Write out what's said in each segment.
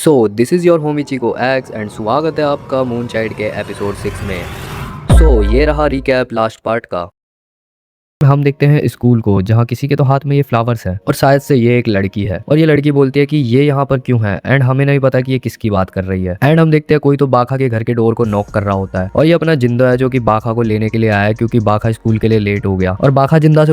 This is your होमी चिको एक्स एंड स्वागत है आपका मून चाइल्ड के एपिसोड 6 में। ये रहा रिकैप लास्ट पार्ट का। हम देखते हैं स्कूल को, जहाँ किसी के तो हाथ में ये फ्लावर्स है और शायद से ये एक लड़की है और ये लड़की बोलती है कि ये यहाँ पर क्यों है एंड हमें नहीं पता कि ये किसकी बात कर रही है। एंड हम देखते हैं कोई तो बाखा के घर के डोर को नॉक कर रहा होता है और ये अपना जिंदा है जो कि बाखा को लेने के लिए आया है क्योंकि बाखा स्कूल के लिए लेट हो गया। और बाखा जिंदा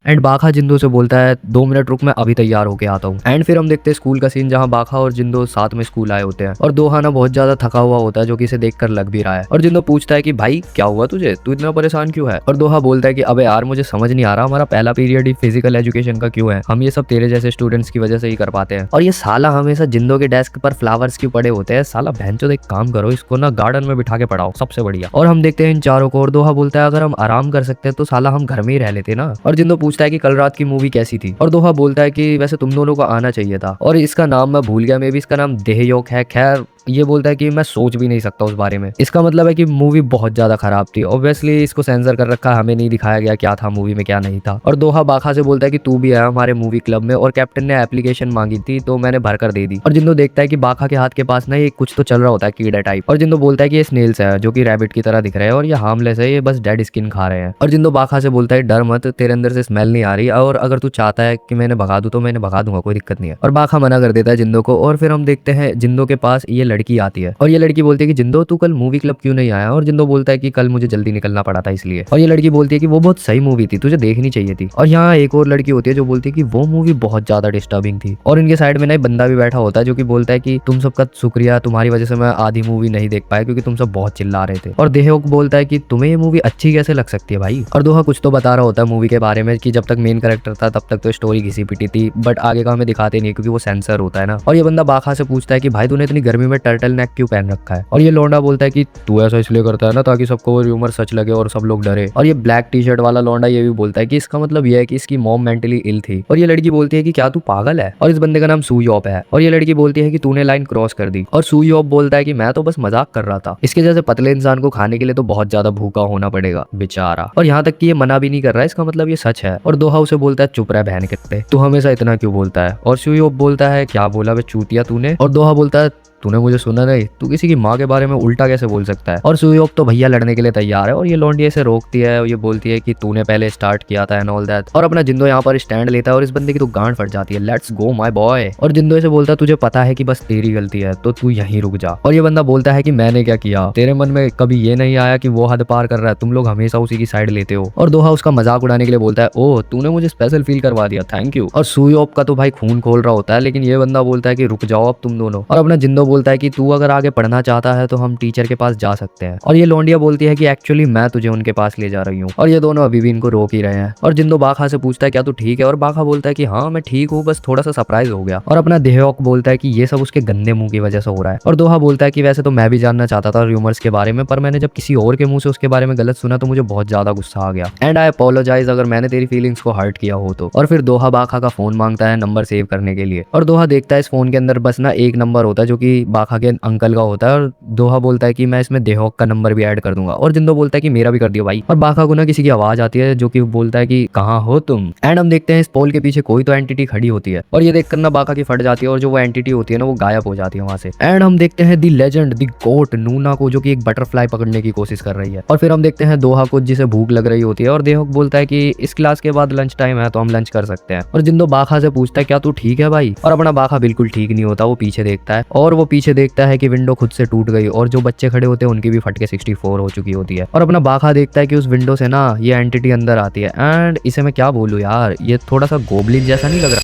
एंड बाखा जिंदो से बोलता है 2 मिनट रुक, मैं अभी तैयार होके आता हूँ। एंड फिर हम देखते हैं स्कूल का सीन जहाँ बाखा और जिंदो साथ में स्कूल आए होते हैं और दोहा ना बहुत ज्यादा थका हुआ होता है जो कि इसे देखकर लग भी रहा है। और जिंदो पूछता है कि भाई क्या हुआ तुझे, तू इतना परेशान क्यों है। और दोहा बोलता है कि अबे यार मुझे समझ नहीं आ रहा, हमारा पहला पीरियड ही फिजिकल एजुकेशन का क्यों है, हम ये सब तेरे जैसे स्टूडेंट्स की वजह से ही कर पाते हैं। और ये साला हमेशा जिंदो के डेस्क पर फ्लावर्स क्यों पड़े होते हैं। साला भैंचोद एक काम करो, इसको ना गार्डन में बिठा के पढ़ाओ, सबसे बढ़िया। और हम देखते हैं इन चारों को और दोहा बोलता है अगर हम आराम कर सकते हैं तो साला हम घर में ही रह लेते ना। और जिंदो पूछता है कि कल रात की मूवी कैसी थी। और दोहा बोलता है कि वैसे तुम दोनों को आना चाहिए था और इसका नाम मैं भूल गया, मे बी इसका नाम देहयोग है। खैर ये बोलता है कि मैं सोच भी नहीं सकता उस बारे में। इसका मतलब है कि मूवी बहुत ज्यादा खराब थी। ऑब्वियसली इसको सेंसर कर रखा है, हमें नहीं दिखाया गया क्या था मूवी में क्या नहीं था। और दोहा बाखा से बोलता है कि तू भी आया हमारे मूवी क्लब में और कैप्टन ने एप्लीकेशन मांगी थी तो मैंने भरकर दे दी। और जिंदो देखता है कि बाखा के हाथ के पास ना ये कुछ तो चल रहा होता है, कीड़ा टाइप। और जिंदो बोलता है कि ये स्नेल्स है जो कि रैबिट की तरह दिख रहे हैं और ये हार्मलेस है, ये बस डेड स्किन खा रहे हैं। और जिंदो बाखा से बोलता है डर मत, तेरे अंदर से स्मेल नहीं आ रही और अगर तू चाहता है कि मैंने भगा दूं तो मैंने भगा दूंगा, कोई दिक्कत नहीं है। और बाखा मना कर देता है जिंदो को। और फिर हम देखते हैं जिंदो के पास ये लड़की आती है और ये लड़की बोलती है कि जिंदो तू कल मूवी क्लब क्यों नहीं आया। और जिंदो बोलता है कि कल मुझे जल्दी निकलना पड़ा था इसलिए। और ये लड़की बोलती है कि वो बहुत सही मूवी थी, तुझे देखनी चाहिए थी। और यहाँ एक और लड़की होती है जो बोलती है कि वो मूवी बहुत ज्यादा डिस्टर्बिंग थी। और इनके साइड में ना एक बंदा भी बैठा होता है जो कि बोलता है कि तुम सबका शुक्रिया, तुम्हारी वजह से मैं आधी मूवी नहीं देख पाया क्योंकि तुम सब बहुत चिल्ला रहे थे। और देहयोग बोलता है कि तुम्हें ये मूवी अच्छी कैसे लग सकती है भाई। और दोहा कुछ तो बता रहा होता है मूवी के बारे में कि जब तक मेन कैरेक्टर था तब तक तो स्टोरी घिसी पिटी थी, बट आगे का हमें दिखाते नहीं क्योंकि वो सेंसर होता है ना। और ये बंदा बाखा से पूछता है कि भाई तूने इतनी गर्मी में टर्टल नेक क्यों पहन रखा है। और ये लौंडा बोलता है कि तू ऐसा इसलिए करता है ना ताकि सबको वो र्यूमर सच लगे और सब लोग डरे। और ये ब्लैक टी शर्ट वाला लौंडा ये भी बोलता है कि इसका मतलब ये है कि इसकी मॉम मेंटली इल थी। और ये लड़की बोलती है कि क्या तू पागल है। और इस बंदे का नाम सुयोप है। और ये लड़की बोलती है कि तूने लाइन क्रॉस कर दी। और सुयोप बोलता है कि मैं तो बस मजाक कर रहा था, इसके जैसे पतले इंसान को खाने के लिए तो बहुत ज्यादा भूखा होना पड़ेगा बेचारा। और यहाँ तक कि ये मना भी नहीं कर रहा है, इसका मतलब ये सच है। और दोहा उसे बोलता है चुप रह बहन के, तू हमेशा इतना क्यों बोलता है। और सुयोप बोलता है क्या बोला बे चूतिया तूने। और दोहा बोलता है तूने मुझे सुना नहीं, तू किसी की माँ के बारे में उल्टा कैसे बोल सकता है। और सुयोप तो भैया लड़ने के लिए तैयार है और ये लौंडी से रोकती है और ये बोलती है कि तूने पहले स्टार्ट किया था एंड ऑल दैट। और अपना जिंदो यहाँ पर स्टैंड लेता है और इस बंदे की तो गांड फट जाती है, लेट्स गो माय बॉय। और जिंदो से बोलता है तुझे पता है कि बस तेरी गलती है तो तू यहीं रुक जा। और ये बंदा बोलता है कि मैंने क्या किया, तेरे मन में कभी ये नहीं आया कि वो हद पार कर रहा है, तुम लोग हमेशा उसी की साइड लेते हो। और दोहा उसका मजाक उड़ाने के लिए बोलता है ओह तूने मुझे स्पेशल फील करवा दिया, थैंक यू। और सुयोप का तो भाई खून खोल रहा होता है, लेकिन ये बंदा बोलता है कि रुक जाओ अब तुम दोनों। और अपना जिंदो बोलता है कि तू अगर आगे पढ़ना चाहता है तो हम टीचर के पास जा सकते हैं। और ये लौंडिया बोलती है कि एक्चुअली मैं तुझे उनके पास ले जा रही हूँ। और ये दोनों अभी भी इनको रोक ही रहे हैं। और जिंदो बाखा से पूछता है क्या तू ठीक है। और बाखा बोलता है कि हाँ मैं ठीक हूँ, बस थोड़ा सा सरप्राइज हो गया। और अपना देहयोग बोलता है कि ये सब उसके गंदे मुंह की वजह से हो रहा है। और दोहा बोलता है कि वैसे तो मैं भी जानना चाहता था र्यूमर्स के बारे में, पर मैंने जब किसी और के मुंह से उसके बारे में गलत सुना तो मुझे बहुत ज्यादा गुस्सा आ गया एंड आई अपोलोजाइज अगर मैंने तेरी फीलिंग्स को हर्ट किया हो तो। और फिर दोहा बाखा का फोन मांगता है नंबर सेव करने के लिए। और दोहा देखता है इस फोन के अंदर बस ना एक नंबर होता है जो कि बाखा के अंकल का होता है। और दोहा बोलता है कि मैं इसमें देहयोग का नंबर भी ऐड कर दूंगा। और जिंदो बोलता है कि मेरा भी कर दियो भाई। और बाखा को ना किसी की आवाज आती है जो कि बोलता है कि कहाँ हो तुम। एंड हम देखते हैं इस पोल के पीछे कोई तो एंटिटी खड़ी होती है और ये देखकर ना बाखा की फट जाती है और जो वो एंटिटी होती है ना वो गायब हो जाती है वहां से। एंड हम देखते हैं दी लेजेंड दी गोट नूना को जो कि एक बटरफ्लाई पकड़ने की कोशिश कर रही है। और फिर हम देखते हैं दोहा को जिसे भूख लग रही होती है और देहयोग बोलता है कि इस क्लास के बाद लंच टाइम है तो हम लंच कर सकते हैं। और जिंदो बाखा से पूछता है क्या तू ठीक है भाई। और अपना बाखा बिल्कुल ठीक नहीं होता, वो पीछे देखता है और वो पीछे देखता है कि विंडो खुद से टूट गई और जो बच्चे खड़े होते हैं उनकी भी फट के 64 हो चुकी होती है। और अपना बाखा देखता है कि उस विंडो से ना ये एंटिटी अंदर आती है एंड इसे मैं क्या बोलूं यार, ये थोड़ा सा गोबलिन जैसा नहीं लग रहा।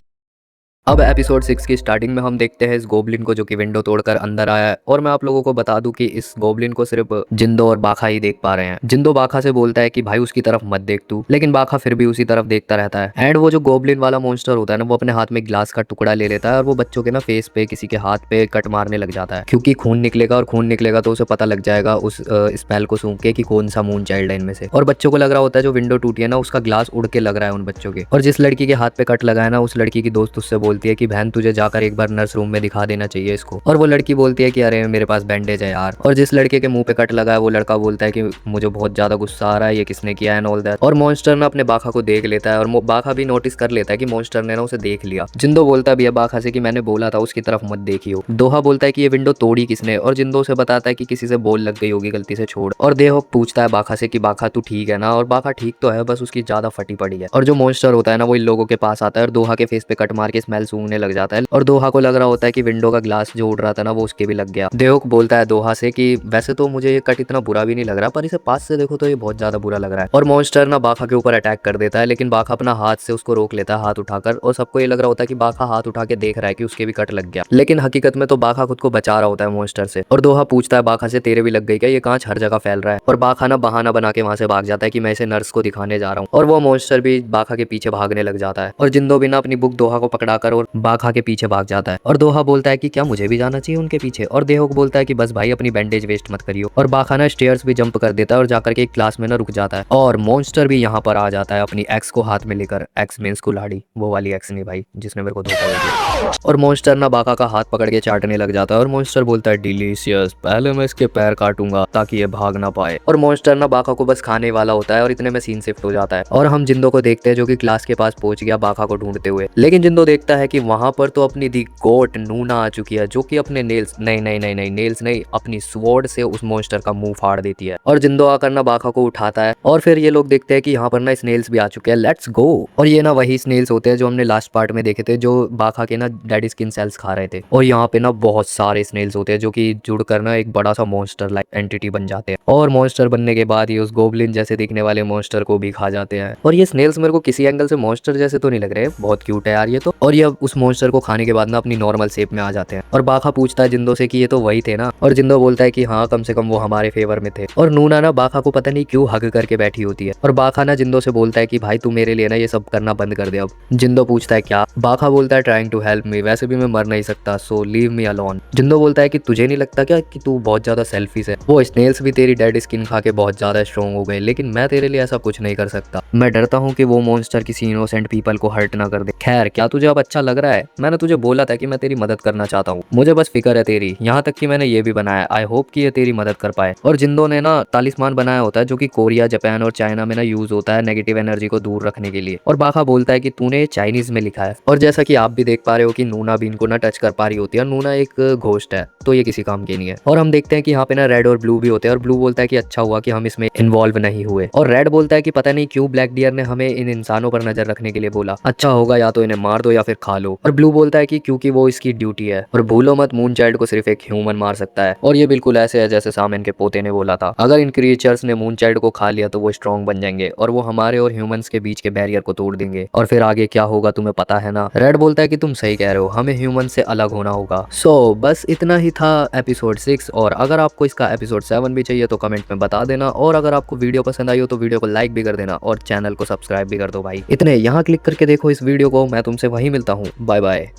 अब एपिसोड 6 की स्टार्टिंग में हम देखते हैं इस गोबलिन को जो कि विंडो तोड़कर अंदर आया है। और मैं आप लोगों को बता दूं कि इस गोबलिन को सिर्फ जिंदो और बाखा ही देख पा रहे हैं। जिंदो बाखा से बोलता है कि भाई उसकी तरफ मत देख तू, लेकिन बाखा फिर भी उसी तरफ देखता रहता है। एंड वो जो गोबलिन वाला मॉन्स्टर होता है ना वो अपने हाथ में ग्लास का टुकड़ा ले लेता है और वो बच्चों के ना फेस पे किसी के हाथ पे कट मारने लग जाता है क्योंकि खून निकलेगा और खून निकलेगा तो उसे पता लग जाएगा उस स्मेल को सूंघ के कि कौन सा मून चाइल्ड है इनमें से। और बच्चों को लग रहा होता है जो विंडो टूटी है ना उसका ग्लास उड़ के लग रहा है उन बच्चों के। और जिस लड़की के हाथ पे कट लगा है ना उस लड़की की दोस्त उससे बोलती है कि बहन तुझे जाकर एक बार नर्स रूम में दिखा देना चाहिए इसको। और वो लड़की बोलती है कि अरे मेरे पास बैंडेज है यार। और जिस लड़के के मुंह पे कट लगा है वो लड़का बोलता है कि मुझे बहुत ज्यादा गुस्सा आ रहा है, ये किसने किया है ऑल दैट। और मॉन्स्टर ना अपने बाखा को देख लेता है और बाखा भी नोटिस कर लेता है कि मॉन्स्टर ने ना उसे देख लिया। जिंदो बोलता भी है बाखा से कि मैंने बोला था उसकी तरफ मत देखियो। दोहा बोलता है कि ये विंडो तोड़ी किसने, और जिंदो से बताता है कि किसी से बोल लग गई होगी गलती से, छोड़। और देहो पूछता है बाखा से कि बाखा तू ठीक है ना, और बाखा ठीक तो है, बस उसकी ज्यादा फटी पड़ी है। और जो मॉन्स्टर होता है ना वो इन लोगों के पास आता है और दोहा के फेस पे कट मार के स्मेल सूंघने लग जाता है। और दोहा को लग रहा होता है कि विंडो का ग्लास जो उड़ रहा था ना वो उसके भी लग गया। देहो बोलता है दोहा से कि वैसे तो मुझे ये कट इतना बुरा भी नहीं लग रहा, पर इसे पास से देखो तो ये बहुत ज्यादा बुरा लग रहा है। और मॉन्स्टर ना बाखा के ऊपर अटैक कर देता है, लेकिन बाखा अपना हाथ से उसको रोक लेता है, हाथ उठाकर। और सबको ये लग रहा होता है कि बाखा हाथ उठा के देख रहा है कि उसके भी कट लग गया, लेकिन हकीकत में तो बाखा खुद को बचा रहा होता है मॉन्स्टर से। और दोहा पूछता है बाखा से तेरे भी लग गई क्या, ये कांच हर जगह फैल रहा है। और बाखा ना बहाना बना के वहां से भाग जाता है कि मैं इसे नर्स को दिखाने जा रहा हूँ। और वो मॉन्स्टर भी बाखा के पीछे भागने लग जाता है। और जिंदो भी ना अपनी बुक दोहा को पकड़ाकर और बाखा के पीछे भाग जाता है। और दोहा बोलता है कि क्या मुझे भी जाना चाहिए उनके पीछे। और देहो बोलता है कि बस भाई अपनी बैंडेज वेस्ट मत करियो। और बाखा ना स्टेयर्स भी जंप कर देता है और जाकर के एक क्लास में ना रुक जाता है। और मॉन्स्टर भी यहाँ पर आ जाता है अपनी एक्स को हाथ में लेकर। एक्स मींस कुल्हाड़ी, वो वाली एक्स नहीं भाई जिसने मेरे को धोखा दिया। और मॉन्स्टर ना बाखा का हाथ पकड़ के चाटने लग जाता है। और मॉन्स्टर बोलता है डिलीशियस, पहले मैं इसके पैर काटूंगा ताकि ये भाग ना पाए। और मॉन्स्टर ना बाखा को बस खाने वाला होता है और इतने में सीन शिफ्ट हो जाता है। और हम जिंदो को देखते हैं जो कि क्लास के पास पहुंच गया बाखा को ढूंढते हुए। लेकिन जिंदो देखता है कि वहां पर तो अपनी दी गोट नूना आ चुकी है, जो कि अपने नेल्स नहीं नेल्स नहीं अपनी स्वॉर्ड से उस मॉन्स्टर का मुंह फाड़ देती है। और जिंदो आकर ना बाखा को उठाता है। और फिर ये लोग देखते हैं कि यहाँ पर ना स्नेल्स भी आ चुके हैं, लेट्स गो। और ये ना वही स्नेल्स होते हैं जो हमने लास्ट पार्ट में देखे थे, जो बाखा के ना डेड स्किन सेल्स खा रहे थे। और यहाँ पे ना बहुत सारे स्नेल्स होते हैं जो कि जुड़कर ना एक बड़ा सा मॉन्स्टर लाइक एंटिटी बन जाते हैं। और मॉन्स्टर बनने के बाद ये उस गोब्लिन जैसे दिखने वाले मॉन्स्टर को भी खा जाते हैं। और ये स्नेल्स मेरे को किसी एंगल से मॉन्स्टर जैसे तो नहीं लग रहे, बहुत क्यूट है यार ये तो। और ये उस मॉन्स्टर को खाने के बाद ना अपनी नॉर्मल शेप में आ जाते हैं। और बाखा पूछता है जिंदो से कि ये तो वही थे ना। और जिंदो बोलता है कि हाँ कम से कम वो हमारे फेवर में थे। और नूना ना बाखा को पता नहीं क्यों हग करके बैठी होती है। और बाखा ना जिंदो से बोलता है कि भाई तू मेरे लिए ना ये सब करना बंद कर दे अब। जिंदो पूछता है क्या। बाखा बोलता है ट्राइंग टू हेल्प मी, वैसे भी मैं मर नहीं सकता, सो लीव मी अलोन। जिंदो बोलता है कि तुझे नहीं लगता क्या कि तू बहुत ज्यादा सेल्फिश है, वो स्नेल्स भी तेरी डेड स्किन खा के बहुत ज्यादा स्ट्रॉन्ग हो गए, लेकिन मैं तेरे लिए ऐसा कुछ नहीं कर सकता। मैं डरता हूँ कि वो मॉन्स्टर किसी इनोसेंट पीपल को हर्ट ना कर दे। खैर क्या तुझे अब अच्छा लग रहा है, मैंने तुझे बोला था कि मैं तेरी मदद करना चाहता हूँ, मुझे बस फिक्र है तेरी, यहाँ तक कि मैंने ये भी बनाया, आई होप कि ये तेरी मदद कर पाए। और जिंदो ने ना तालिस्मान बनाया होता है जो कि कोरिया, जापान और चाइना में ना यूज होता है नेगेटिव एनर्जी को दूर रखने के लिए। और बाखा बोलता है कि तूने चाइनीज में लिखा है। और जैसा कि आप भी देख पा रहे हो कि नूना भी इनको ना टच कर पा रही होती है, नूना एक घोस्ट है तो ये किसी काम की नहीं है। और हम देखते हैं कि यहाँ पे ना रेड और ब्लू भी होते हैं। और ब्लू बोलता है कि अच्छा हुआ कि हम इसमें इन्वॉल्व नहीं हुए। और रेड बोलता है कि पता नहीं क्यों ब्लैक डियर ने हमें इन इंसानों पर नजर रखने के लिए बोला, अच्छा होगा या तो इन्हें मार दो या फिर खा लो। और ब्लू बोलता है कि क्योंकि वो इसकी ड्यूटी है। और भूलो मत मून चाइल्ड को सिर्फ एक ह्यूमन मार सकता है। और ये बिल्कुल ऐसे है जैसे सामेन के पोते ने बोला था, अगर इन क्रिएचर्स ने मून चाइल्ड को खा लिया तो वो स्ट्रॉन्ग बन जाएंगे और वो हमारे और ह्यूमंस के बीच के बैरियर को तोड़ देंगे। और फिर आगे क्या होगा तुम्हें पता है ना। रेड बोलता है कि तुम सही कह रहे हो, हमें ह्यूमन से अलग होना होगा। सो बस इतना ही था एपिसोड 6। और अगर आपको इसका एपिसोड 7 भी चाहिए तो कमेंट में बता देना। और अगर आपको वीडियो पसंद आई हो तो वीडियो को लाइक भी कर देना और चैनल को सब्सक्राइब भी कर दो भाई। इतने यहाँ क्लिक करके देखो इस वीडियो को। मैं तुमसे वहीं मिलता हूँ, बाय बाय।